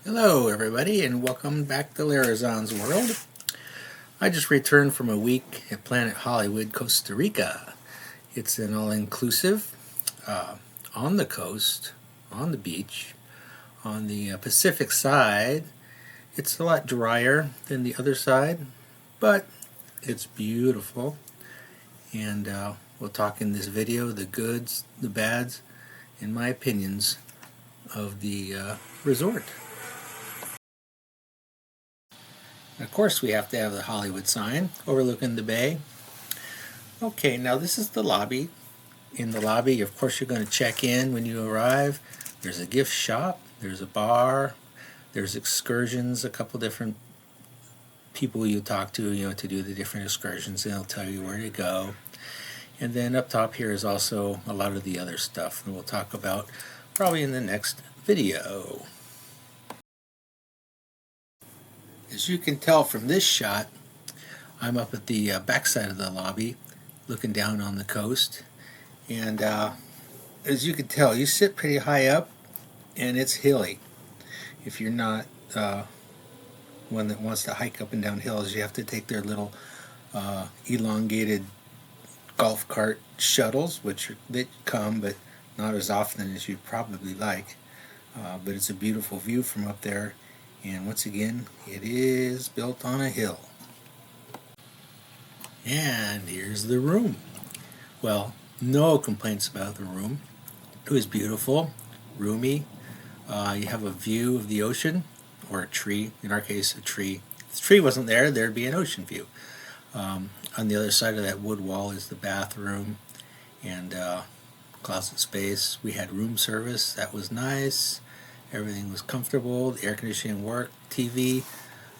Hello everybody and welcome back to Larazon's World. I just returned from a week at Planet Hollywood, Costa Rica. It's an all-inclusive on the coast, on the beach, on the Pacific side. It's a lot drier than the other side, but it's beautiful. And we'll talk in this video the goods, the bads, and my opinions of the resort. Of course, we have to have the Hollywood sign overlooking the bay. Okay, now this is the lobby. In the lobby, of course, you're going to check in when you arrive. There's a gift shop, there's a bar, there's excursions, a couple different people you talk to, to do the different excursions, and they'll tell you where to go. And then up top here is also a lot of the other stuff, and we'll talk about probably in the next video. As you can tell from this shot, I'm up at the backside of the lobby looking down on the coast, and as you can tell, you sit pretty high up and it's hilly. If you're not one that wants to hike up and down hills, you have to take their little elongated golf cart shuttles, which they come but not as often as you'd probably like, but it's a beautiful view from up there. And once again, it is built on a hill. And here's the room. Well, no complaints about the room. It was beautiful, roomy. You have a view of the ocean, or a tree. In our case, a tree. If the tree wasn't there, there'd be an ocean view. On the other side of that wood wall is the bathroom and closet space. We had room service. That was nice. Everything was comfortable. The air conditioning worked. TV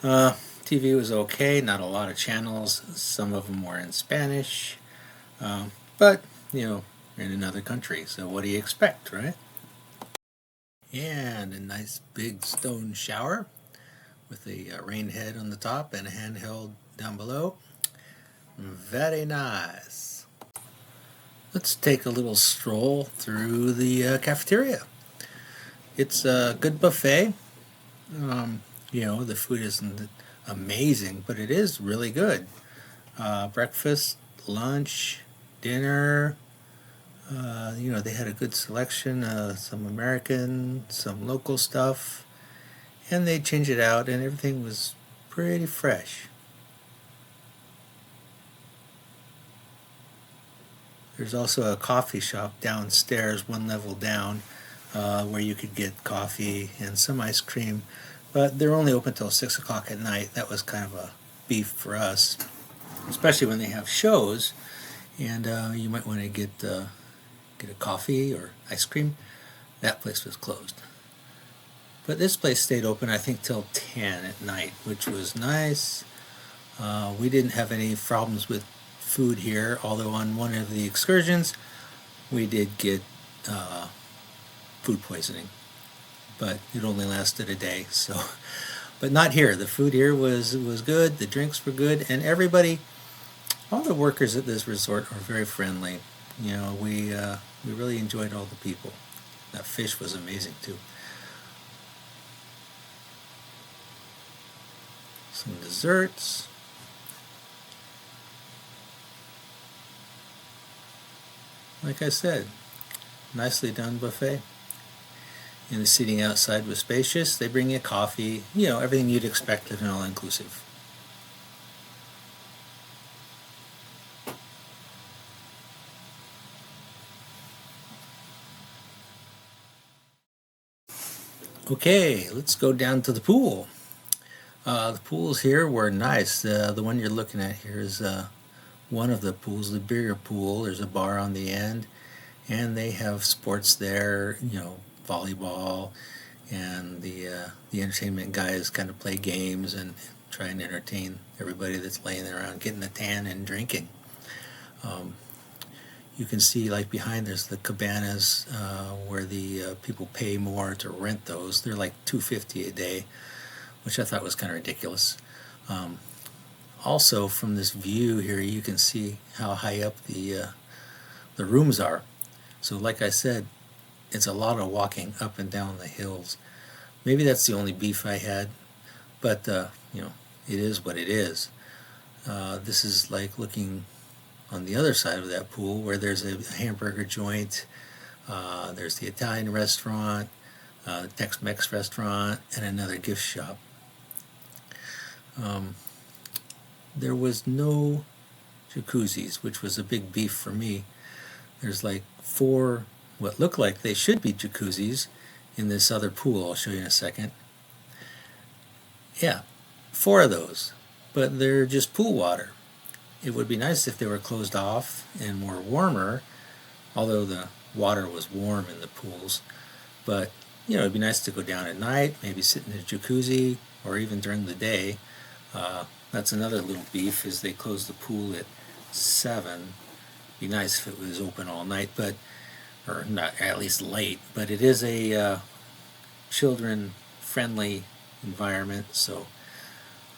was okay. Not a lot of channels. Some of them were in Spanish. But, you're in another country, so what do you expect, right? And a nice big stone shower with a rain head on the top and a handheld down below. Very nice. Let's take a little stroll through the cafeteria. It's a good buffet. The food isn't amazing, but it is really good. Breakfast, lunch, dinner. They had a good selection, some American, some local stuff, and they changed it out, and everything was pretty fresh. There's also a coffee shop downstairs, one level down, where you could get coffee and some ice cream, but they're only open till 6 o'clock at night. That was kind of a beef for us, especially when they have shows, and you might want to get a coffee or ice cream. That place was closed. But this place stayed open, I think, till 10 at night, which was nice. We didn't have any problems with food here, although on one of the excursions we did get food poisoning, but it only lasted a day. But not here. The food here was good, the drinks were good, and everybody, all the workers at this resort are very friendly. We really enjoyed all the people. That fish was amazing too. Some desserts. Like I said, nicely done buffet. And the seating outside was spacious. They bring you coffee, everything you'd expect at an all-inclusive. Okay, let's go down to the pool. The pools here were nice. The one you're looking at here is one of the pools, the bigger pool. There's a bar on the end, and they have sports there, volleyball, and the entertainment guys kind of play games and try and entertain everybody that's laying around getting a tan and drinking. You can see, like behind, there's the cabanas where the people pay more to rent those. They're like $2.50 a day, which I thought was kind of ridiculous. Also, from this view here, you can see how high up the rooms are. So like I said, it's a lot of walking up and down the hills. Maybe that's the only beef I had, but it is what it is. This is like looking on the other side of that pool where there's a hamburger joint, there's the Italian restaurant, Tex-Mex restaurant, and another gift shop. There was no jacuzzis, which was a big beef for me. There's like 4 what look like they should be jacuzzis in this other pool I'll show you in a second. Yeah, 4 of those, but they're just pool water. It would be nice if they were closed off and more warmer, although the water was warm in the pools. But it'd be nice to go down at night, maybe sit in a jacuzzi, or even during the day. That's another little beef, is they close the pool at 7. Be nice if it was open all night, or not, at least late. But it is a children-friendly environment, so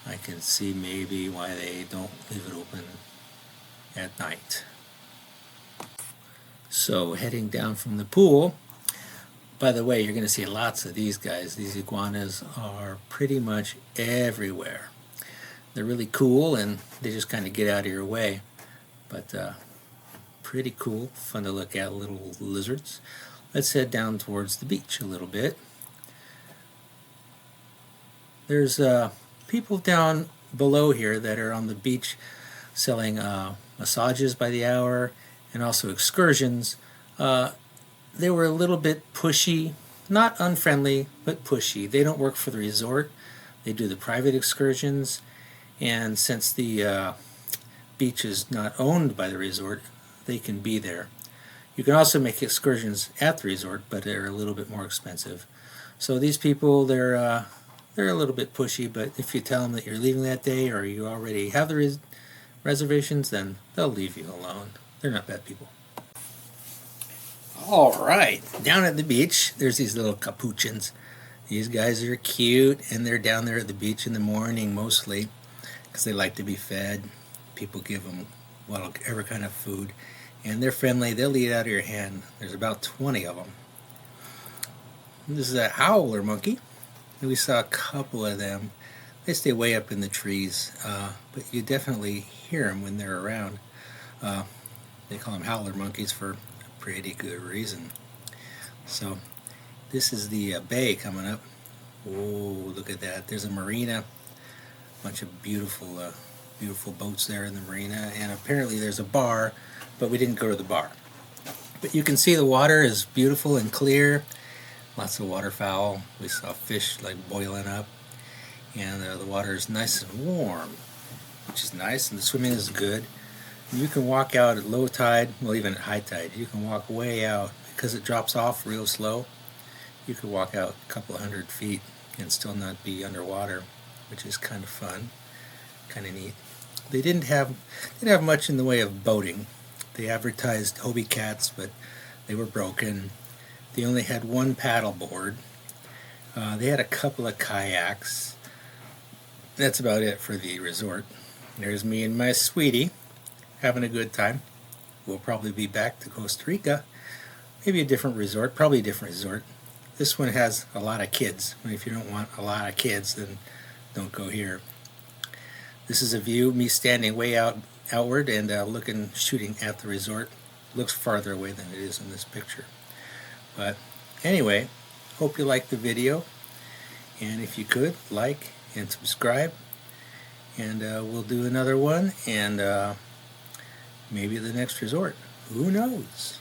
I can see maybe why they don't leave it open at night. So heading down from the pool, by the way, you're going to see lots of these guys. These iguanas are pretty much everywhere. They're really cool, and they just kind of get out of your way. But pretty cool, fun to look at, little lizards. Let's head down towards the beach a little bit. There's people down below here that are on the beach selling massages by the hour and also excursions. They were a little bit pushy, not unfriendly, but pushy. They don't work for the resort. They do the private excursions, and since the beach is not owned by the resort, they can be there. You can also make excursions at the resort, but they're a little bit more expensive. So these people, they're a little bit pushy, but if you tell them that you're leaving that day or you already have the reservations, then they'll leave you alone. They're not bad people. Alright, down at the beach, there's these little capuchins. These guys are cute, and they're down there at the beach in the morning mostly because they like to be fed. People give them whatever kind of food, and they're friendly. They'll eat out of your hand. There's about 20 of them. This is a howler monkey. We saw a couple of them. They stay way up in the trees, but you definitely hear them when they're around. They call them howler monkeys for a pretty good reason. So this is the bay coming up. Oh, look at that. There's a marina. A bunch of beautiful boats there in the marina, and apparently there's a bar, but we didn't go to the bar. But you can see the water is beautiful and clear. Lots of waterfowl. We saw fish like boiling up, and the water is nice and warm, which is nice, and the swimming is good. You can walk out at low tide, well, even at high tide. You can walk way out because it drops off real slow. You could walk out a couple of 100 feet and still not be underwater, which is kind of fun, kind of neat. They didn't have much in the way of boating. They advertised Hobie cats, but they were broken. They only had 1 paddle board. They had a couple of kayaks. That's about it for the resort. There's me and my sweetie having a good time. We'll probably be back to Costa Rica. Maybe a different resort, probably a different resort. This one has a lot of kids. If you don't want a lot of kids, then don't go here. This is a view, me standing way outward and shooting at the resort. Looks farther away than it is in this picture. But anyway, hope you liked the video, and if you could, like and subscribe, and we'll do another one, and maybe the next resort. Who knows?